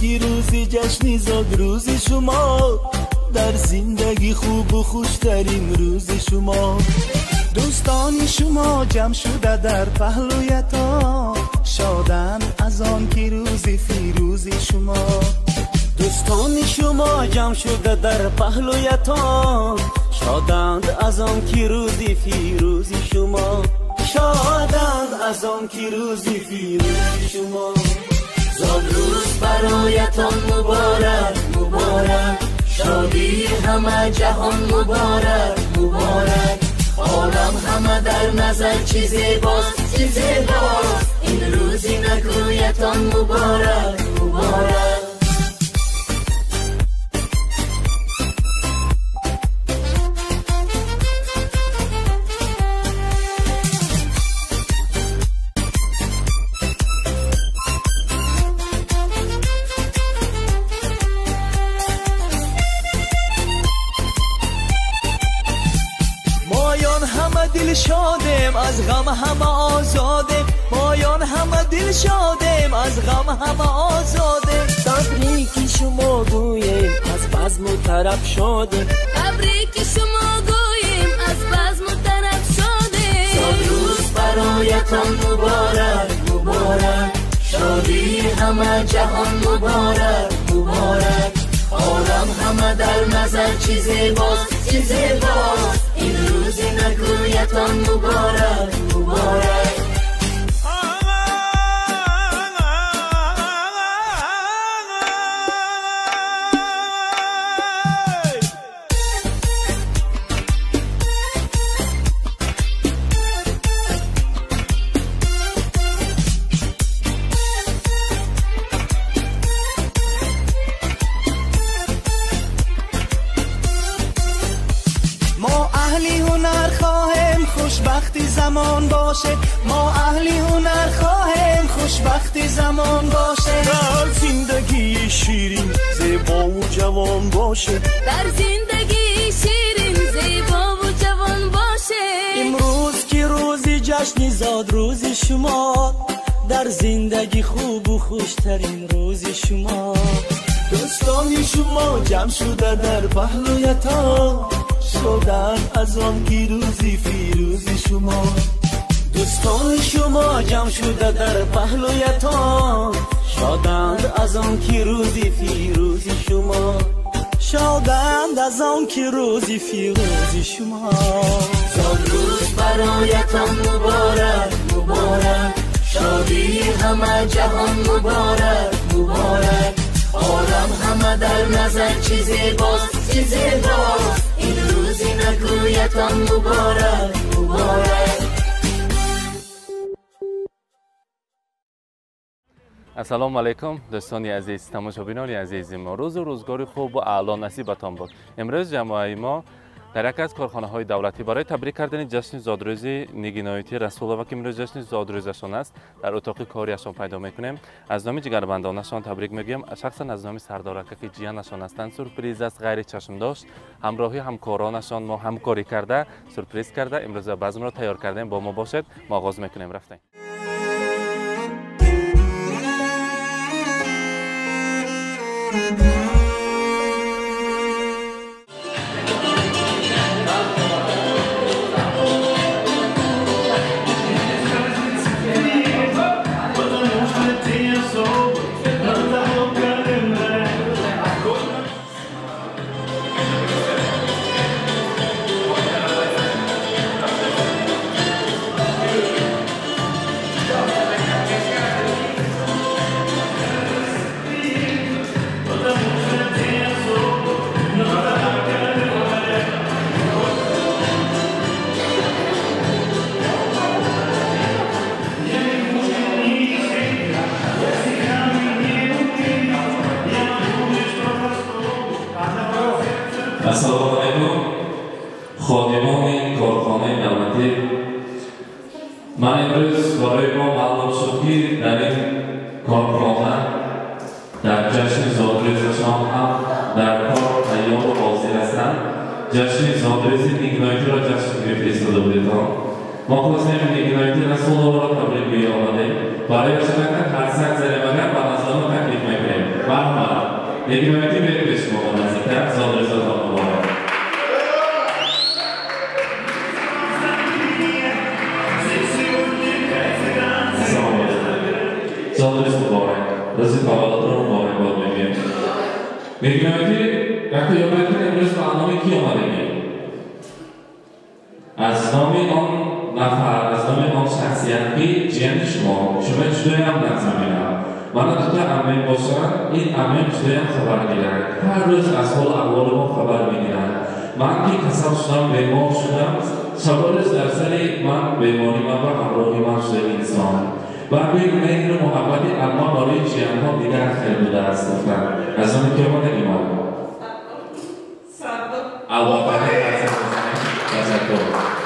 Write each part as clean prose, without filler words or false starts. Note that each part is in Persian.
که روزی جشنی زاد روزی شما، در زندگی خوب و خوشترین روزی شما. دوستان شما جمع شده در پهلویتان، شادند از آن که روزی فیروزی شما. دوستان شما جمع شده در پهلویتان، شادند از آن که روزی فیروزی شما. شادند از آن که روزی فیروزی شما. زاد روز برایتان مبارک مبارک، شادی همه جهان مبارک مبارک. عالم همه در نظر چی زیباست چی زیباست، این روزی نگویتان مبارک مبارک. دل شادیم از غم همه آزادیم، مایان همه دل شادیم از غم همه آزادیم. تبریک شما گوییم از بزم و طرب شادیم، تبریک شما گوییم از بزم و طرب شادیم. صد روز برایتان مبارک مبارک، شادی همه جهان مبارک مبارک. عالم همه در نظر چی زیباست چی زیباست، این روزی نگویتان مبارک مبارک. خوشبختی زمان باشه، ما اهلی هنر خواهیم خوشبختی زمان باشه. در زندگی شیرین زیبا و جوان باشه، در زندگی شیرین زیبا و جوان باشه. امروز که روزی جشنی زاد روزی شما، در زندگی خوب و خوشترین روزی شما. دوستان شما جمع شده در پهلویتان، شادند از آن که روزی فیروزی شما. دوستان شما جمع شده در پهلویتان، شادند از آن که روزی فیروزی شما. شادند از آن که روزی فیروزی شما. زاد روز برایتان مبارک مبارک، شادی همه جهان مبارک مبارک. عالم همه در نظر چی زیباست چی زیباست، این روزی نگویتان مبارک مبارک. السلام علیکم دوستان عزیز، تماشابینان عزیز ما، روز و روزگار خوب و اعلی نصیبتان باد. امروز جمعی ما در یک از کارخانه های دولتی برای تبریک کردن جشن زادروزی نگینایتی رسولова که امروز جشن زادروزشان است در اتاق کاریشان پیدا میکنیم. از نام جگربندانشان تبریک میگیم، شخصا از نام سردارک که جیانشان هستند. سورپریز است، غیر چشم داشت، همراهی همکارانشان ما همکاری کرده سورپریز کرده. امروز بزم را تیار کردیم، با ما باشید. ما آغاز میکنیم رفتیم. السلام علیکم خادمان کارخانه دولتی. من امروز برای ما معلوم شد که در این کارخانه در جشن زادروزشان هم در کار تیار و حاضر هستند. جشن زادروزی نگینایتی را جشن گرفته ایستاده بودتان. ما خواستیم نگینایتی رسولova را تبریک بیاوریم. برای شما هر سگ زیر مگر و نظام تکلیف میکنیم. Nikolay'ı verip esmi olan azizler, Zadreza'dan mübarek. Zadrez mübarek. Razı havalatır mübarek olmayı. Nikolay'ı yakı yönetim emrisi anlamı ki olmalı. از نام آن نفر، از نام آن شخصیت که جن شما جدایی هم در زمین هم من دوتا امین باشن این امین جدایی هم خبر گیرن هر روز از حال احوال ما خبر میگیرن من که کسب شدم بیمار شدم سوالش در سر من بیماری من و همراهی من شده انسان و به مهر محبت اما برای جن ها دیگر خیلی بوده است گفتن از آن که ما نمیمان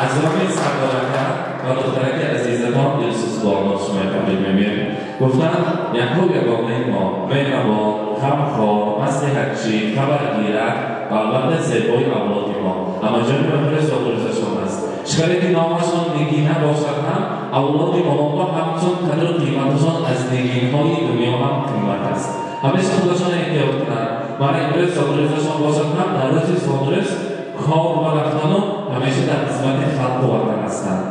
از راه سردارکر و دخترک عزیزتان دلسوز بالا شما تبریک میگیم گفتن یگانه ما مهربان غمخوار مصلحتچی خبرگیرک و البته زیبای اولاد ما اما جنب امروز زادرزشان است شکلی که نامشان نگین باشد هم اولاد ما همچون قدر قیمتشان از نگین‌های دنیا هم قیمت است همیشه خودشان احتیاط کنند من امروز زادرزشان باشد هم در روز زادرز کار و رفتن همیشه در خدمت خلق و وطن هستند.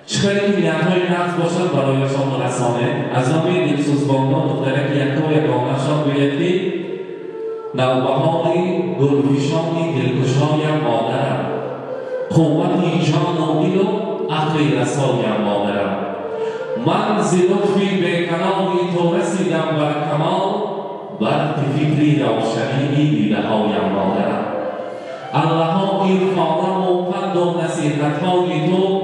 چقدر که نیت‌های نفس باشد برایشان رسانه از نام دلسوزبانان دخترک یگانه‌شان گوید که نوبهاری گلفشانی دلکشایم مادرم قوتی جان و دل و عقل رسایم مادرم من ز لطفی بی‌کناری تو رسیدم بر کمال وقت فکری روشنی دیده‌هایم مادرم الله‌ها عرفانم و پند و نصیحت‌های تو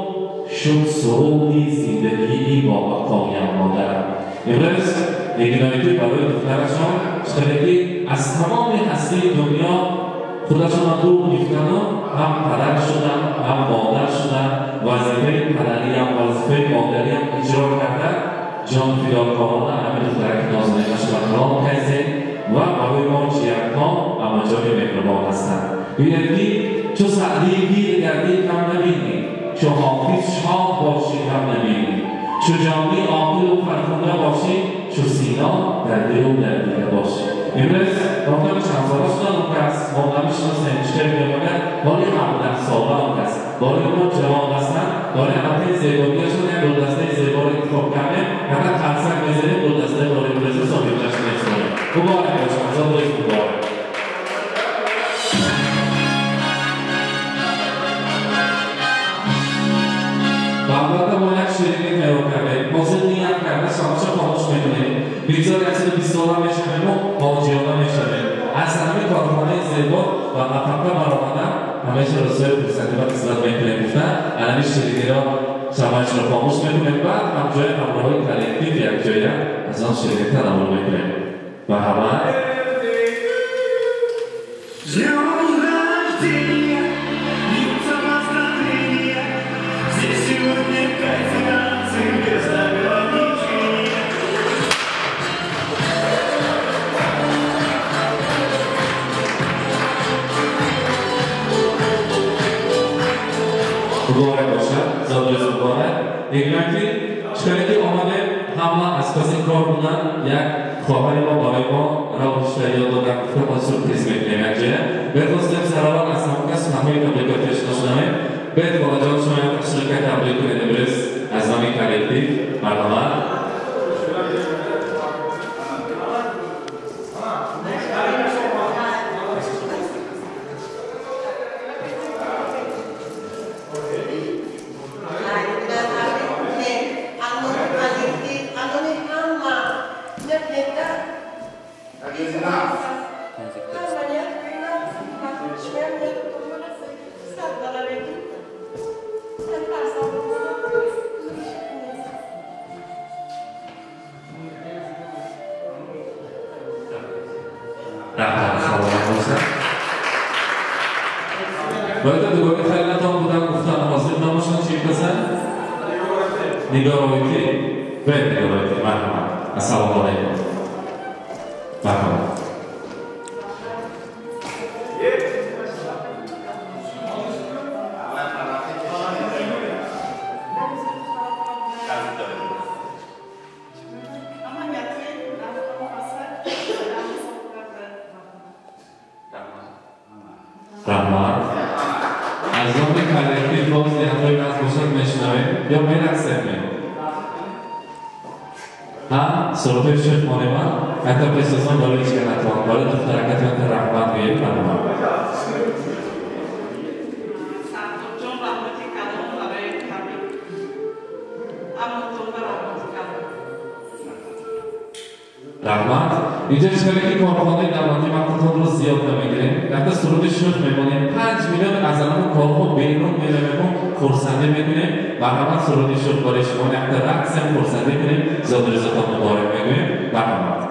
شد سرودی زندگی با بقایم مادرم امروز نگینایتی برای دخترشان شده از تمام هستی دنیا خودشان دور گرفتن و هم پدر شدن هم مادر شدن وظیفه پدری هم وظیفه مادری هم اجرا کردن جان فداکارانه همه دخترک نازنینش را راه کرده و برای ما جیرها اما جای مهربان هستند بیدی چو سعدی گیر گردی کم نبینی چو حافظ شاه باشی کم نبینی چو جامی عاقل و فرخنده باشی چو سینا در دل و در دیده باشی امروز گفتم چند ساله شدن اون کس ما نمیشناسیم چطور میماند باری 17 ساله اون کس باری اون جوان هستن باری البته زیباییشون یک گلدسته زیبا رو انتخاب کرده حتی خرسک بزنیم گلدسته باری برزه صاحب جشن اسلامی مبارک باشم زادرز مبارک البته ما یک شیرینی تهیه کردیم حاضر نیت کرده شامشو خاموش میکنیم بیزاری از 20 ساله میشنیم و حاجیانه میشنیم از همه کارخانه زیبا و مفقه برآمدن همیشه رسوی فرصتی و قسمت میکنیم گفتن الان شیرینی را شامش رو خاموش میکنیم بعد هم جای همراهی کلکتیو یک جایی از آن شیرینی تناول میکنیم مرحبا مبارک باشد زادرز مبارک نگرانتی چکاری آمده همه از کسی کار بودن یک خواهر ما برای ما را اشتریا دادن گفته ما سورپریز میکنیم یک جایه بخواستیم سراوان از همه کس همه تبلیغاتش نشنمه بید بالا جان شما یک شرکت تبلیغ کنید امروز از نامی کلکتیو مرحبا باید دوباره خیلیتان بودن گفتن حاضر نماشن چی بزن؟ نگارایتی باید نگارایتی مرحبا السلام علیکم مرحبا یا میرقصیم؟ ها؟ سرطه شد مانیمان؟ حتی پسازان داره ایش که نتوان باید دخترکت من رحمت بیه کنم رحمت اینجا چطوری که کارخانه دولتی وقتتون رو زیاد نمیگیریم وقتی سرود شد میمونیم 5 میلیون از الان کارخانه بیرون میریم خورسنده میکنیم مرحمت سرودی شد برای شما وقتی رقص خورسنده کنیم زاد رزقان مبارک میگویم مرحمت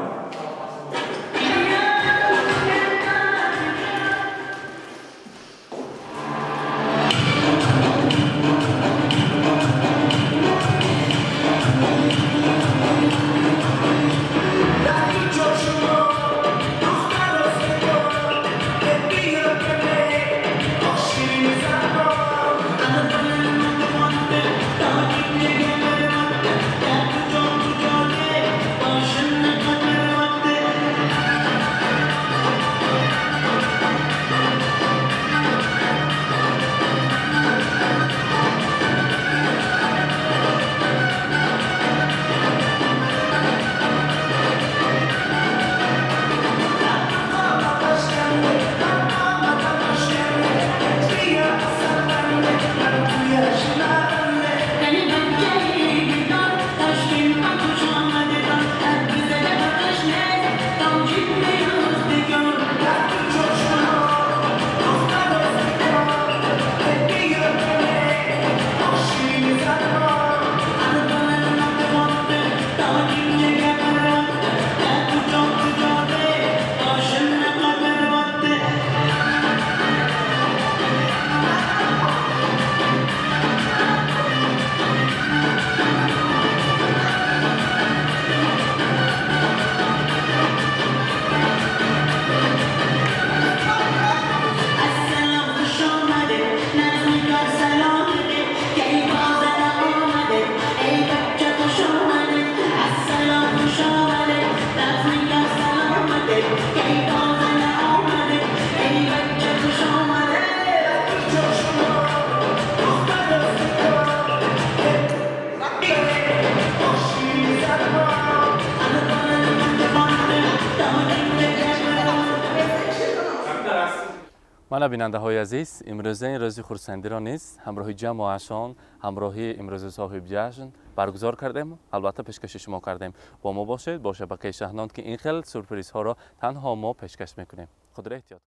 من بیننده های عزیز امروزه این روز خورسندی را نیز همراه جمع اشان همراهی امروز صاحب جشن برگزار کردیم البته پیشکش شما کردیم با ما باشید با شبکه شهناند که این خیلی سورپرایز ها را تنها ما پیشکش میکنیم خود را احتیاط